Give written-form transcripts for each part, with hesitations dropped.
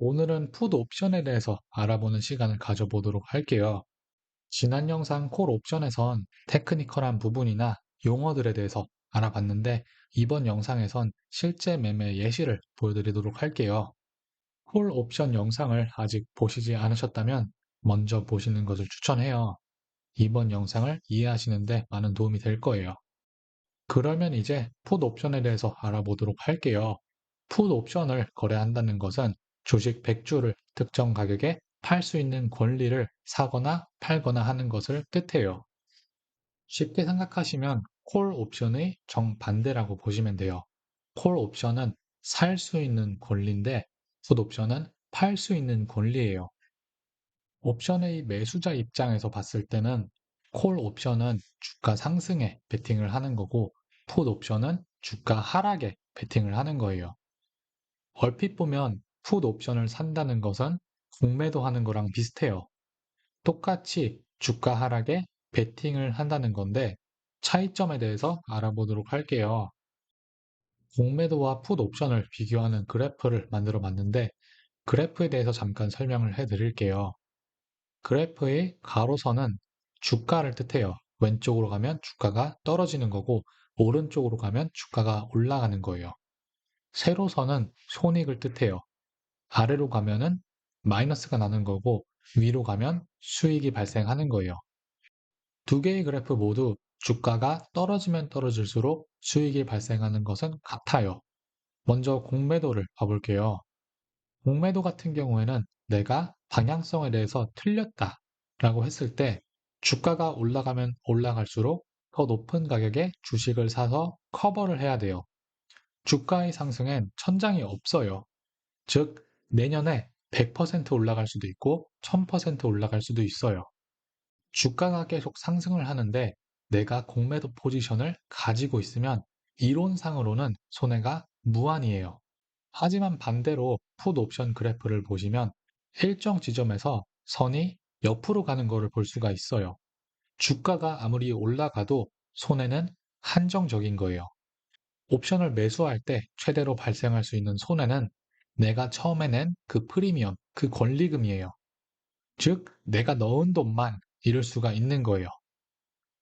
오늘은 풋 옵션에 대해서 알아보는 시간을 가져보도록 할게요. 지난 영상 콜 옵션에선 테크니컬한 부분이나 용어들에 대해서 알아봤는데 이번 영상에선 실제 매매 예시를 보여드리도록 할게요. 콜 옵션 영상을 아직 보시지 않으셨다면 먼저 보시는 것을 추천해요. 이번 영상을 이해하시는데 많은 도움이 될 거예요. 그러면 이제 풋 옵션에 대해서 알아보도록 할게요. 풋 옵션을 거래한다는 것은 주식 100주를 특정 가격에 팔 수 있는 권리를 사거나 팔거나 하는 것을 뜻해요. 쉽게 생각하시면 콜 옵션의 정반대라고 보시면 돼요. 콜 옵션은 살 수 있는 권리인데 풋 옵션은 팔 수 있는 권리예요. 옵션의 매수자 입장에서 봤을 때는 콜 옵션은 주가 상승에 베팅을 하는 거고 풋 옵션은 주가 하락에 베팅을 하는 거예요. 얼핏 보면 풋 옵션을 산다는 것은 공매도 하는 거랑 비슷해요. 똑같이 주가 하락에 베팅을 한다는 건데 차이점에 대해서 알아보도록 할게요. 공매도와 풋 옵션을 비교하는 그래프를 만들어 봤는데 그래프에 대해서 잠깐 설명을 해 드릴게요. 그래프의 가로선은 주가를 뜻해요. 왼쪽으로 가면 주가가 떨어지는 거고 오른쪽으로 가면 주가가 올라가는 거예요. 세로선은 손익을 뜻해요. 아래로 가면은 마이너스가 나는 거고 위로 가면 수익이 발생하는 거예요. 두 개의 그래프 모두 주가가 떨어지면 떨어질수록 수익이 발생하는 것은 같아요. 먼저 공매도를 봐볼게요. 공매도 같은 경우에는 내가 방향성에 대해서 틀렸다 라고 했을 때 주가가 올라가면 올라갈수록 더 높은 가격에 주식을 사서 커버를 해야 돼요. 주가의 상승엔 천장이 없어요. 즉, 내년에 100% 올라갈 수도 있고 1000% 올라갈 수도 있어요. 주가가 계속 상승을 하는데 내가 공매도 포지션을 가지고 있으면 이론상으로는 손해가 무한이에요. 하지만 반대로 풋 옵션 그래프를 보시면 일정 지점에서 선이 옆으로 가는 것을 볼 수가 있어요. 주가가 아무리 올라가도 손해는 한정적인 거예요. 옵션을 매수할 때 최대로 발생할 수 있는 손해는 내가 처음에 낸 그 프리미엄, 그 권리금이에요. 즉, 내가 넣은 돈만 잃을 수가 있는 거예요.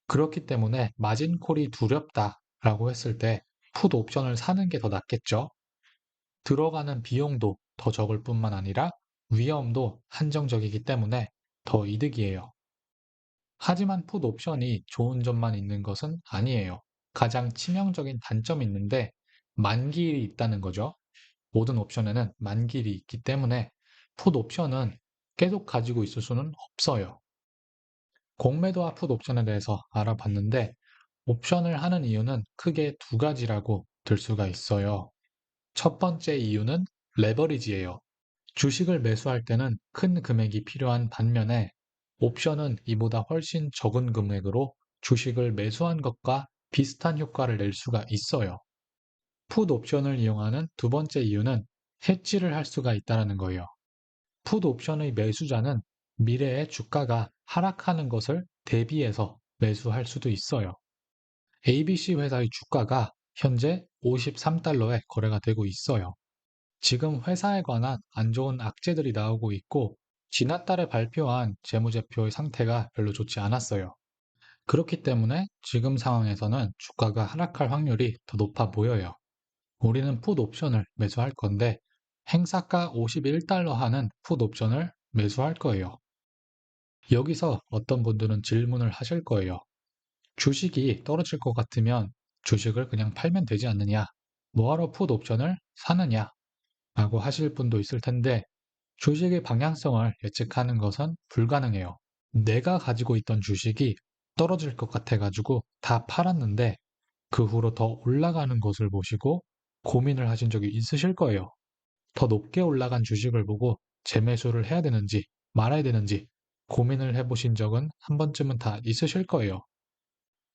그렇기 때문에 마진콜이 두렵다라고 했을 때 풋 옵션을 사는 게 더 낫겠죠? 들어가는 비용도 더 적을 뿐만 아니라 위험도 한정적이기 때문에 더 이득이에요. 하지만 풋 옵션이 좋은 점만 있는 것은 아니에요. 가장 치명적인 단점이 있는데 만기일이 있다는 거죠. 모든 옵션에는 만기일이 있기 때문에 풋 옵션은 계속 가지고 있을 수는 없어요. 공매도와 풋 옵션에 대해서 알아봤는데 옵션을 하는 이유는 크게 두 가지라고 들 수가 있어요. 첫 번째 이유는 레버리지예요. 주식을 매수할 때는 큰 금액이 필요한 반면에 옵션은 이보다 훨씬 적은 금액으로 주식을 매수한 것과 비슷한 효과를 낼 수가 있어요. 풋 옵션을 이용하는 두 번째 이유는 해지를 할 수가 있다는 거예요. 풋 옵션의 매수자는 미래의 주가가 하락하는 것을 대비해서 매수할 수도 있어요. ABC 회사의 주가가 현재 53달러에 거래가 되고 있어요. 지금 회사에 관한 안 좋은 악재들이 나오고 있고, 지난달에 발표한 재무제표의 상태가 별로 좋지 않았어요. 그렇기 때문에 지금 상황에서는 주가가 하락할 확률이 더 높아 보여요. 우리는 풋 옵션을 매수할 건데, 행사가 51달러 하는 풋 옵션을 매수할 거예요. 여기서 어떤 분들은 질문을 하실 거예요. 주식이 떨어질 것 같으면 주식을 그냥 팔면 되지 않느냐? 뭐하러 풋 옵션을 사느냐? 라고 하실 분도 있을 텐데 주식의 방향성을 예측하는 것은 불가능해요. 내가 가지고 있던 주식이 떨어질 것 같아가지고 다 팔았는데 그 후로 더 올라가는 것을 보시고 고민을 하신 적이 있으실 거예요. 더 높게 올라간 주식을 보고 재매수를 해야 되는지 말아야 되는지 고민을 해보신 적은 한 번쯤은 다 있으실 거예요.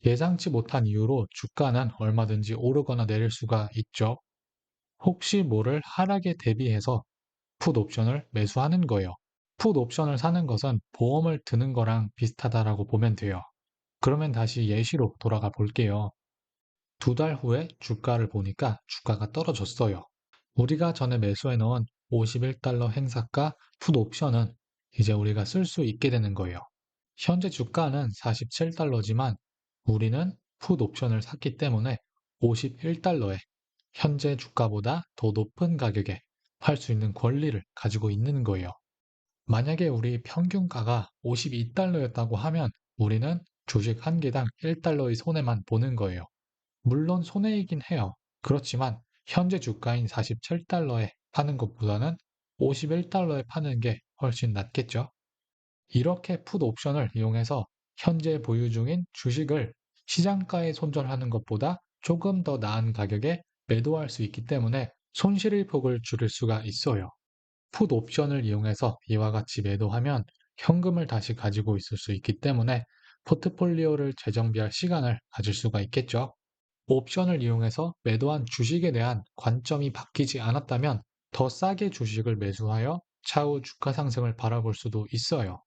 예상치 못한 이유로 주가는 얼마든지 오르거나 내릴 수가 있죠. 혹시 모를 하락에 대비해서 풋 옵션을 매수하는 거예요. 풋 옵션을 사는 것은 보험을 드는 거랑 비슷하다라고 보면 돼요. 그러면 다시 예시로 돌아가 볼게요. 두 달 후에 주가를 보니까 주가가 떨어졌어요. 우리가 전에 매수해 놓은 51달러 행사가 풋 옵션은 이제 우리가 쓸 수 있게 되는 거예요. 현재 주가는 47달러지만 우리는 풋 옵션을 샀기 때문에 51달러에 현재 주가보다 더 높은 가격에 팔 수 있는 권리를 가지고 있는 거예요. 만약에 우리 평균가가 52달러였다고 하면 우리는 주식 한 개당 1달러의 손해만 보는 거예요. 물론 손해이긴 해요. 그렇지만 현재 주가인 47달러에 파는 것보다는 51달러에 파는 게 훨씬 낫겠죠. 이렇게 풋 옵션을 이용해서 현재 보유 중인 주식을 시장가에 손절하는 것보다 조금 더 나은 가격에 매도할 수 있기 때문에 손실의 폭을 줄일 수가 있어요. 풋 옵션을 이용해서 이와 같이 매도하면 현금을 다시 가지고 있을 수 있기 때문에 포트폴리오를 재정비할 시간을 가질 수가 있겠죠. 옵션을 이용해서 매도한 주식에 대한 관점이 바뀌지 않았다면 더 싸게 주식을 매수하여 차후 주가 상승을 바라볼 수도 있어요.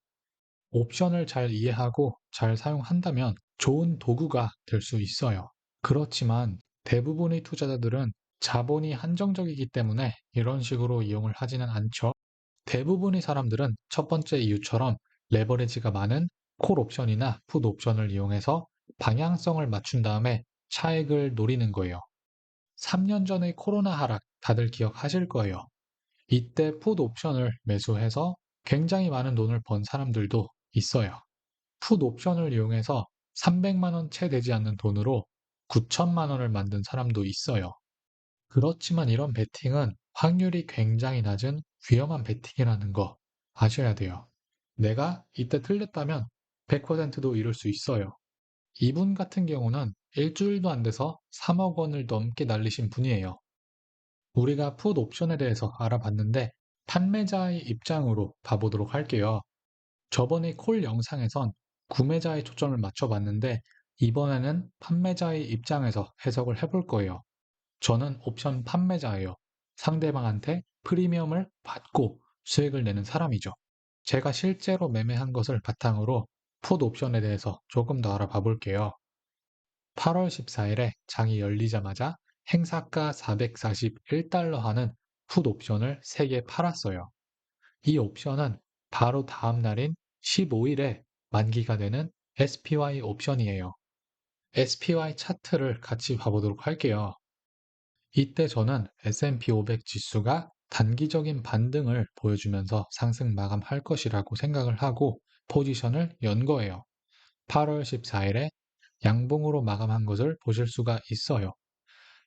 옵션을 잘 이해하고 잘 사용한다면 좋은 도구가 될 수 있어요. 그렇지만 대부분의 투자자들은 자본이 한정적이기 때문에 이런 식으로 이용을 하지는 않죠. 대부분의 사람들은 첫 번째 이유처럼 레버리지가 많은 콜 옵션이나 풋 옵션을 이용해서 방향성을 맞춘 다음에 차익을 노리는 거예요. 3년 전의 코로나 하락 다들 기억하실 거예요. 이때 풋 옵션을 매수해서 굉장히 많은 돈을 번 사람들도 있어요. 풋 옵션을 이용해서 300만 원 채 되지 않는 돈으로 9천만 원을 만든 사람도 있어요. 그렇지만 이런 베팅은 확률이 굉장히 낮은 위험한 베팅이라는 거 아셔야 돼요. 내가 이때 틀렸다면 100%도 이룰 수 있어요. 이분 같은 경우는 일주일도 안 돼서 3억 원을 넘게 날리신 분이에요. 우리가 풋 옵션에 대해서 알아봤는데 판매자의 입장으로 봐보도록 할게요. 저번에 콜 영상에선 구매자의 초점을 맞춰봤는데 이번에는 판매자의 입장에서 해석을 해볼 거예요. 저는 옵션 판매자예요. 상대방한테 프리미엄을 받고 수익을 내는 사람이죠. 제가 실제로 매매한 것을 바탕으로 풋 옵션에 대해서 조금 더 알아봐 볼게요. 8월 14일에 장이 열리자마자 행사가 441달러 하는 풋 옵션을 3개 팔았어요. 이 옵션은 바로 다음 날인 15일에 만기가 되는 SPY 옵션이에요. SPY 차트를 같이 봐보도록 할게요. 이때 저는 S&P 500 지수가 단기적인 반등을 보여주면서 상승 마감할 것이라고 생각을 하고 포지션을 연 거예요. 8월 14일에 양봉으로 마감한 것을 보실 수가 있어요.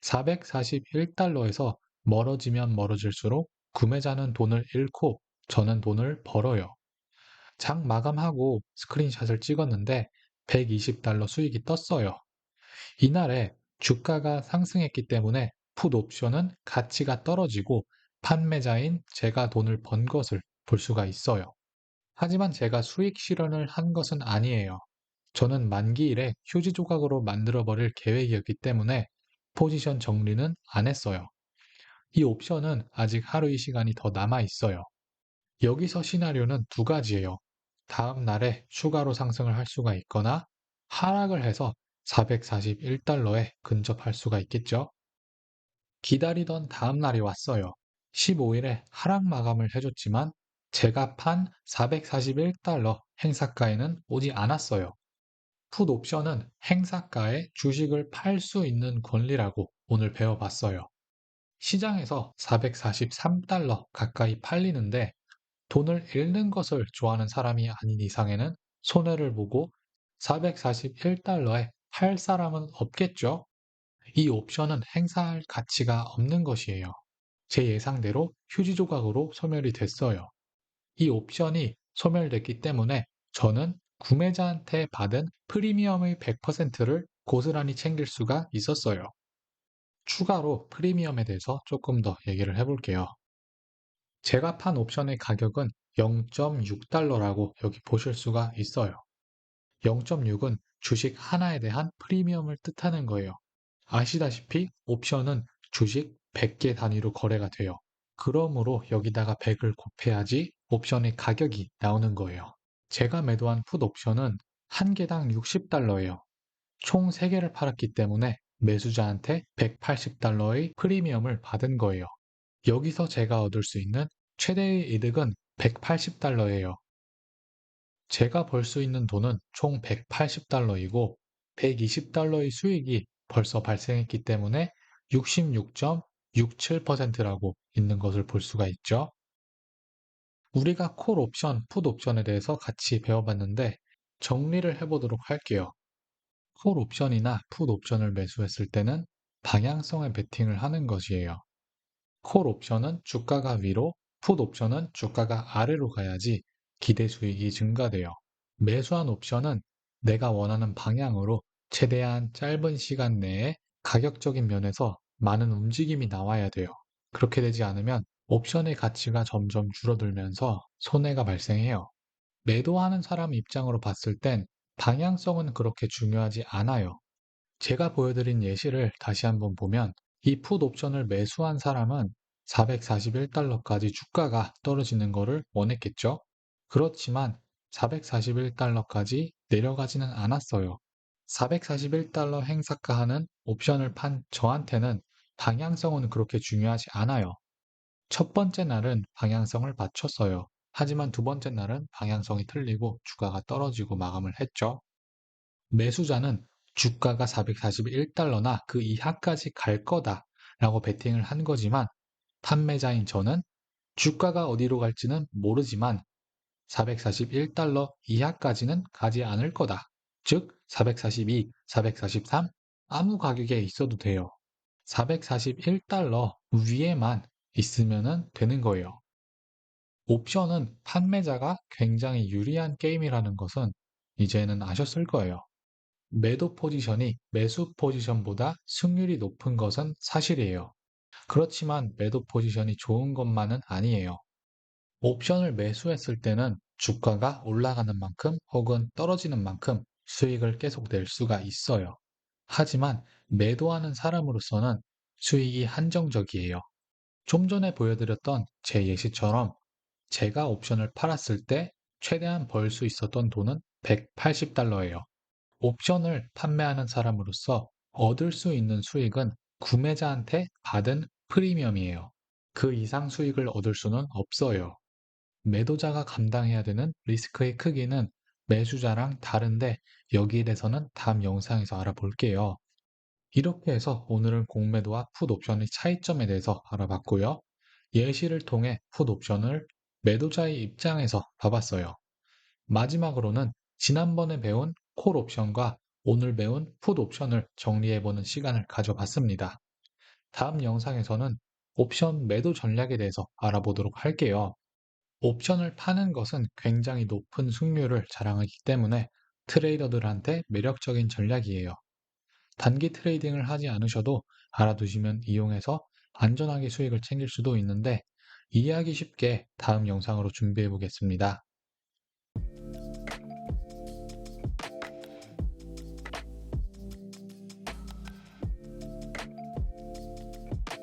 441달러에서 멀어지면 멀어질수록 구매자는 돈을 잃고 저는 돈을 벌어요. 장 마감하고 스크린샷을 찍었는데 120달러 수익이 떴어요. 이날에 주가가 상승했기 때문에 풋 옵션은 가치가 떨어지고 판매자인 제가 돈을 번 것을 볼 수가 있어요. 하지만 제가 수익 실현을 한 것은 아니에요. 저는 만기일에 휴지 조각으로 만들어버릴 계획이었기 때문에 포지션 정리는 안 했어요. 이 옵션은 아직 하루의 시간이 더 남아 있어요. 여기서 시나리오는 두 가지예요. 다음 날에 추가로 상승을 할 수가 있거나 하락을 해서 441달러에 근접할 수가 있겠죠. 기다리던 다음 날이 왔어요. 15일에 하락 마감을 해줬지만 제가 판 441달러 행사가에는 오지 않았어요. 풋 옵션은 행사가에 주식을 팔 수 있는 권리라고 오늘 배워봤어요. 시장에서 443달러 가까이 팔리는데 돈을 잃는 것을 좋아하는 사람이 아닌 이상에는 손해를 보고 441달러에 팔 사람은 없겠죠? 이 옵션은 행사할 가치가 없는 것이에요. 제 예상대로 휴지 조각으로 소멸이 됐어요. 이 옵션이 소멸됐기 때문에 저는 구매자한테 받은 프리미엄의 100%를 고스란히 챙길 수가 있었어요. 추가로 프리미엄에 대해서 조금 더 얘기를 해볼게요. 제가 판 옵션의 가격은 0.6달러라고 여기 보실 수가 있어요. 0.6은 주식 하나에 대한 프리미엄을 뜻하는 거예요. 아시다시피 옵션은 주식 100개 단위로 거래가 돼요. 그러므로 여기다가 100을 곱해야지 옵션의 가격이 나오는 거예요. 제가 매도한 풋 옵션은 한 개당 60달러예요. 총 3개를 팔았기 때문에 매수자한테 180달러의 프리미엄을 받은 거예요. 여기서 제가 얻을 수 있는 최대의 이득은 180달러예요. 제가 벌 수 있는 돈은 총 180달러이고 120달러의 수익이 벌써 발생했기 때문에 66.67%라고 있는 것을 볼 수가 있죠. 우리가 콜 옵션, 풋 옵션에 대해서 같이 배워봤는데 정리를 해보도록 할게요. 콜 옵션이나 풋 옵션을 매수했을 때는 방향성의 베팅을 하는 것이에요. 콜 옵션은 주가가 위로, 풋 옵션은 주가가 아래로 가야지 기대 수익이 증가돼요. 매수한 옵션은 내가 원하는 방향으로 최대한 짧은 시간 내에 가격적인 면에서 많은 움직임이 나와야 돼요. 그렇게 되지 않으면 옵션의 가치가 점점 줄어들면서 손해가 발생해요. 매도하는 사람 입장으로 봤을 땐 방향성은 그렇게 중요하지 않아요. 제가 보여드린 예시를 다시 한번 보면 이 풋 옵션을 매수한 사람은 441달러까지 주가가 떨어지는 것을 원했겠죠? 그렇지만 441달러까지 내려가지는 않았어요. 441달러 행사가하는 옵션을 판 저한테는 방향성은 그렇게 중요하지 않아요. 첫 번째 날은 방향성을 맞췄어요. 하지만 두 번째 날은 방향성이 틀리고 주가가 떨어지고 마감을 했죠. 매수자는 주가가 441달러나 그 이하까지 갈 거다라고 베팅을 한 거지만 판매자인 저는 주가가 어디로 갈지는 모르지만 441달러 이하까지는 가지 않을 거다. 즉 442, 443 아무 가격에 있어도 돼요. 441달러 위에만 있으면 되는 거예요. 옵션은 판매자가 굉장히 유리한 게임이라는 것은 이제는 아셨을 거예요. 매도 포지션이 매수 포지션보다 승률이 높은 것은 사실이에요. 그렇지만 매도 포지션이 좋은 것만은 아니에요. 옵션을 매수했을 때는 주가가 올라가는 만큼 혹은 떨어지는 만큼 수익을 계속 낼 수가 있어요. 하지만 매도하는 사람으로서는 수익이 한정적이에요. 좀 전에 보여드렸던 제 예시처럼 제가 옵션을 팔았을 때 최대한 벌 수 있었던 돈은 180달러예요. 옵션을 판매하는 사람으로서 얻을 수 있는 수익은 구매자한테 받은 프리미엄이에요. 그 이상 수익을 얻을 수는 없어요. 매도자가 감당해야 되는 리스크의 크기는 매수자랑 다른데 여기에 대해서는 다음 영상에서 알아볼게요. 이렇게 해서 오늘은 공매도와 풋 옵션의 차이점에 대해서 알아봤고요. 예시를 통해 풋 옵션을 매도자의 입장에서 봐봤어요. 마지막으로는 지난번에 배운 콜 옵션과 오늘 배운 풋 옵션을 정리해보는 시간을 가져봤습니다. 다음 영상에서는 옵션 매도 전략에 대해서 알아보도록 할게요. 옵션을 파는 것은 굉장히 높은 승률을 자랑하기 때문에 트레이더들한테 매력적인 전략이에요. 단기 트레이딩을 하지 않으셔도 알아두시면 이용해서 안전하게 수익을 챙길 수도 있는데 이해하기 쉽게 다음 영상으로 준비해 보겠습니다.